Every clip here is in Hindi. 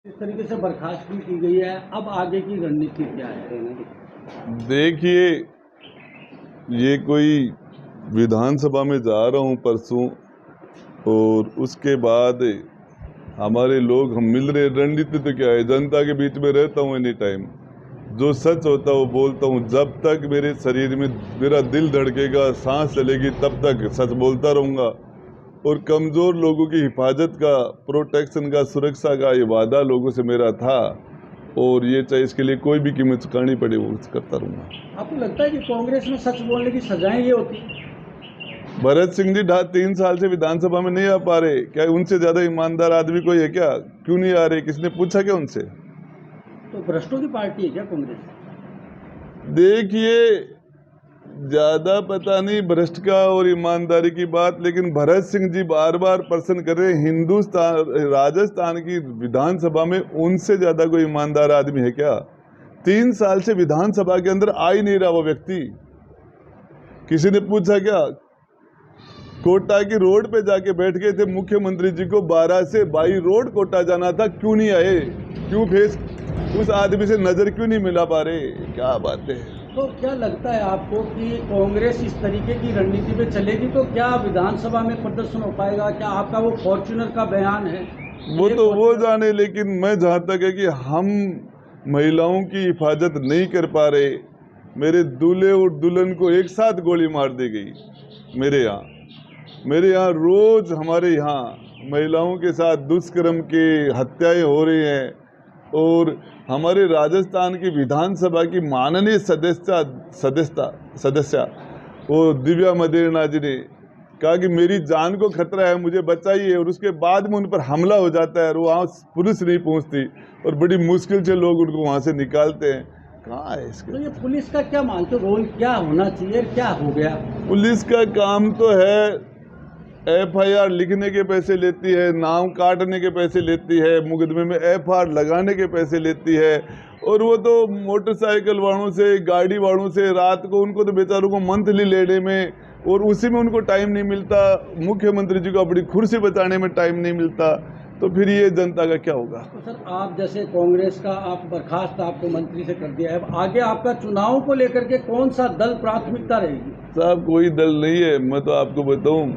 इस तरीके से बर्खास्त भी की गई है, अब आगे की रणनीति क्या है? देखिए, ये कोई विधानसभा में जा रहा हूँ परसों, और उसके बाद हमारे लोग हम मिल रहे। रणनीति तो क्या है, जनता के बीच में रहता हूँ एनी टाइम, जो सच होता है वो बोलता हूँ। जब तक मेरे शरीर में मेरा दिल धड़केगा, सांस चलेगी, तब तक सच बोलता रहूँगा। और कमज़ोर लोगों की हिफाजत का, प्रोटेक्शन का, सुरक्षा का ये वादा लोगों से मेरा था, और ये चाहे इसके लिए कोई भी कीमत चुकानी पड़े वो करता रहूँगा। आपको लगता है कि कांग्रेस में सच बोलने की सजाएं ये होती? भरत सिंह जी 3 साल से विधानसभा में नहीं आ पा रहे, क्या उनसे ज्यादा ईमानदार आदमी कोई है क्या? क्यों नहीं आ रहे? किसने पूछा क्या उनसे? तो भ्रष्टों की पार्टी है क्या कांग्रेस? देखिए, ज्यादा पता नहीं भ्रष्ट का और ईमानदारी की बात, लेकिन भरत सिंह जी बार बार प्रश्न कर रहे हैं, हिंदुस्तान राजस्थान की विधानसभा में उनसे ज्यादा कोई ईमानदार आदमी है क्या? 3 साल से विधानसभा के अंदर आ ही नहीं रहा वो व्यक्ति। किसी ने पूछा क्या? कोटा की रोड पे जाके बैठ गए थे मुख्यमंत्री जी को, 12 से 22 रोड कोटा जाना था, क्यों नहीं आए? क्यों फेस उस आदमी से नजर क्यों नहीं मिला पा रहे? क्या बात है। तो क्या लगता है आपको कि कांग्रेस इस तरीके की रणनीति पे चलेगी तो क्या विधानसभा में प्रदर्शन हो पाएगा? क्या आपका वो फॉर्च्यूनर का बयान है वो तो वो जाने, लेकिन मैं जहाँ तक है कि हम महिलाओं की हिफाजत नहीं कर पा रहे। मेरे दूल्हे और दुल्हन को एक साथ गोली मार दी गई मेरे यहाँ रोज हमारे यहाँ महिलाओं के साथ दुष्कर्म की हत्याएं हो रही हैं। और हमारे राजस्थान की विधानसभा की माननीय सदस्य वो दिव्या मदेरणा जी ने कहा कि मेरी जान को खतरा है, मुझे बचाइए, और उसके बाद में उन पर हमला हो जाता है और वहाँ पुलिस नहीं पहुँचती और बड़ी मुश्किल से लोग उनको वहाँ से निकालते हैं। कहाँ है इसके? तो ये पुलिस का क्या मानते हो, रोल क्या होना चाहिए, क्या हो गया? पुलिस का काम तो है FIR लिखने के पैसे लेती है, नाम काटने के पैसे लेती है, मुकदमे में FR लगाने के पैसे लेती है, और वो तो मोटरसाइकिल वालों से, गाड़ी वालों से रात को उनको तो बेचारों को मंथली लेने में, और उसी में उनको टाइम नहीं मिलता। मुख्यमंत्री जी को अपनी कुर्सी बचाने में टाइम नहीं मिलता, तो फिर ये जनता का क्या होगा? तो सर, आप जैसे कांग्रेस का आप बर्खास्त आपको मंत्री से कर दिया है, आगे आपका चुनाव को लेकर के कौन सा दल प्राथमिकता रहेगी? साहब, कोई दल नहीं है। मैं तो आपको बताऊं,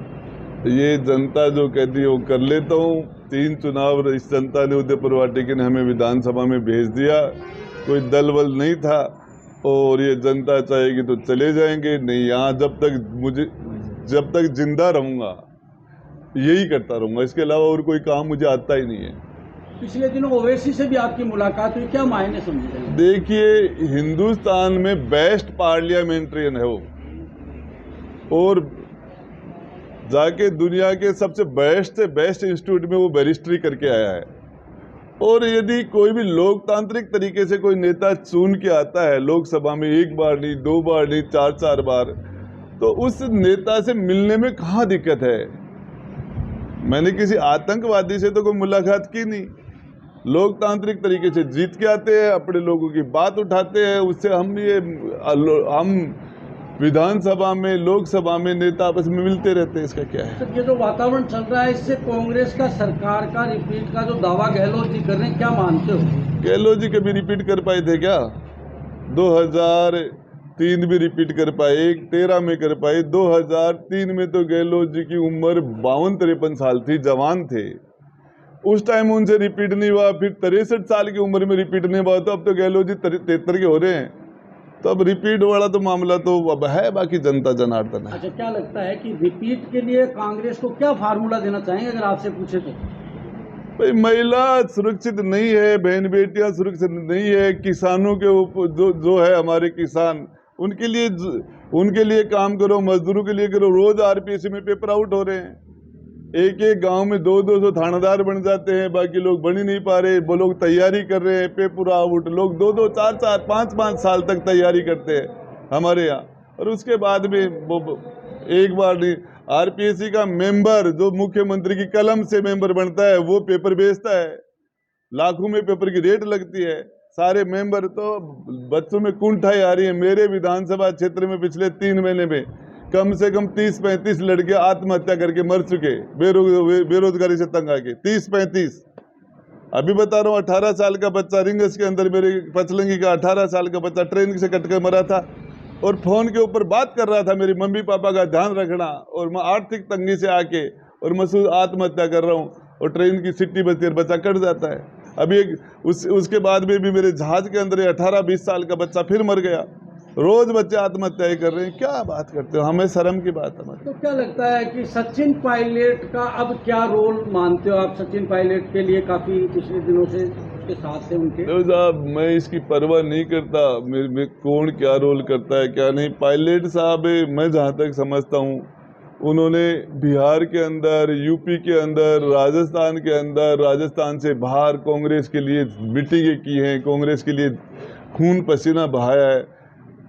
ये जनता जो कहती है वो कर लेता हूँ। 3 चुनाव इस जनता ने उदयपुर वाटिका ने हमें विधानसभा में भेज दिया, कोई दल वल नहीं था, और ये जनता चाहेगी तो चले जाएंगे, नहीं यहाँ जब तक जिंदा रहूँगा यही करता रहूँगा। इसके अलावा और कोई काम मुझे आता ही नहीं है। पिछले दिनों ओवैसी से भी आपकी मुलाकात हुई, क्या मायने समझ रहे हैं? देखिए, हिंदुस्तान में बेस्ट पार्लियामेंट्रियन है वो, और जाके दुनिया के सबसे बेस्ट से बेस्ट इंस्टीट्यूट में वो बैरिस्ट्री करके आया है। और यदि कोई भी लोकतांत्रिक तरीके से कोई नेता चुन के आता है लोकसभा में, 1 बार नहीं, 2 बार नहीं, 4 बार, तो उस नेता से मिलने में कहाँ दिक्कत है? मैंने किसी आतंकवादी से तो कोई मुलाकात की नहीं। लोकतांत्रिक तरीके से जीत के आते हैं, अपने लोगों की बात उठाते हैं, उससे हम विधानसभा में, लोकसभा में नेता आपस में मिलते रहते हैं। इसका क्या है? सर, ये जो वातावरण चल रहा है, इससे कांग्रेस का सरकार का रिपीट का जो दावा गहलोत जी कर रहे हैं, क्या मानते हो? गहलोत जी कभी रिपीट कर पाए थे क्या? 2003 में रिपीट कर पाए, 13 में कर पाए, 2003 में तो गहलोत जी की उम्र 52-53 साल थी, जवान थे। उस टाइम उनसे रिपीट नहीं हुआ, फिर 63 साल की उम्र में रिपीट नहीं हुआ, तो अब तो गहलोत जी 73 के हो रहे हैं, तो अब रिपीट वाला तो मामला तो अब है, बाकी जनता जनार्दन है। अच्छा, क्या लगता है कि रिपीट के लिए कांग्रेस को क्या फार्मूला देना चाहेंगे अगर आपसे पूछे तो? भाई, महिला सुरक्षित नहीं है, बहन बेटियां सुरक्षित नहीं है, किसानों के ऊपर जो है हमारे किसान, उनके लिए काम करो, मजदूरों के लिए करो। रोज RPSC में पेपर आउट हो रहे हैं, एक गांव में 200 थानेदार बन जाते हैं, बाकी लोग बन ही नहीं पा रहे। वो लोग तैयारी कर रहे हैं, पेपर आउट, लोग 2-2, 4-4, 5-5 साल तक तैयारी करते हैं हमारे यहाँ, और उसके बाद में वो एक बार नहीं। RPSC का मेंबर जो मुख्यमंत्री की कलम से मेंबर बनता है, वो पेपर बेचता है, लाखों में पेपर की रेट लगती है। सारे मेंबर तो बच्चों में कुंठाई आ रही है। मेरे विधानसभा क्षेत्र में पिछले 3 महीने में कम से कम 30-35 लड़के आत्महत्या करके मर चुके, बेरोजगारी से तंग आके। 30-35 अभी बता रहा हूँ 18 साल का बच्चा रिंगस के अंदर, मेरे पचलंगी का 18 साल का बच्चा ट्रेन से कट कर मरा था और फ़ोन के ऊपर बात कर रहा था मेरी मम्मी पापा का ध्यान रखना, और मैं आर्थिक तंगी से आके और मैं आत्महत्या कर रहा हूँ और ट्रेन की सिट्टी बजती है, बच्चा कट जाता है। अभी उसके बाद में भी मेरे जहाज़ के अंदर 18-20 साल का बच्चा फिर मर गया। रोज़ बच्चे आत्महत्या कर रहे हैं, क्या बात करते हो, हमें शर्म की बात है। तो क्या लगता है कि सचिन पायलट का अब क्या रोल मानते हो आप? सचिन पायलट के लिए काफ़ी पिछले दिनों से उसके साथ थे उनके। तो साहब मैं इसकी परवाह नहीं करता, मेरे कौन क्या रोल करता है क्या नहीं। पायलट साहब मैं जहाँ तक समझता हूँ उन्होंने बिहार के अंदर, यूपी के अंदर, राजस्थान के अंदर, राजस्थान से बाहर कांग्रेस के लिए मीटिंगें की हैं, कांग्रेस के लिए खून पसीना बहाया है।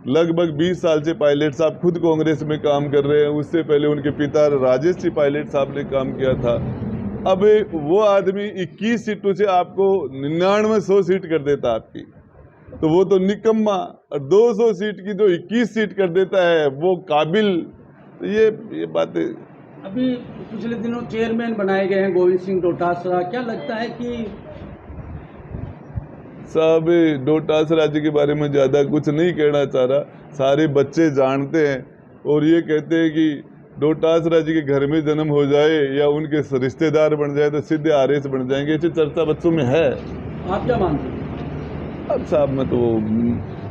लगभग 20 साल से पायलट साहब खुद कांग्रेस में काम कर रहे हैं। उससे पहले उनके पिता राजेश जी पायलट साहब ने काम किया था। अब वो आदमी 21 सीटों से आपको 99-100 सीट कर देता आपकी, तो वो तो निकम्मा। और 200 सीट की जो 21 सीट कर देता है वो काबिल। तो ये बातें अभी पिछले दिनों चेयरमैन बनाए गए हैं गोविंद सिंह डोटासरा, क्या लगता है कि साहब डोटासरा जी के बारे में ज़्यादा कुछ नहीं कहना चाह रहा, सारे बच्चे जानते हैं और ये कहते हैं कि डोटासरा जी के घर में जन्म हो जाए या उनके रिश्तेदार बन जाए तो सीधे आरएस बन जाएंगे, ऐसी चर्चा बच्चों में है। आप क्या मानते हैं? अब साहब मैं तो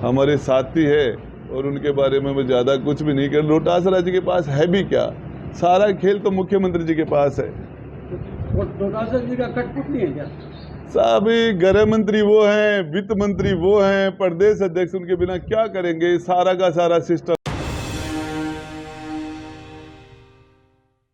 हमारे साथी है और उनके बारे में मैं ज़्यादा कुछ भी नहीं कर। डोटासरा जी के पास है भी क्या, सारा खेल तो मुख्यमंत्री जी के पास है। डोटासरा जी का कठपुतली है क्या? साहब गृह मंत्री वो हैं, वित्त मंत्री वो हैं, प्रदेश अध्यक्ष उनके बिना क्या करेंगे, सारा का सारा सिस्टम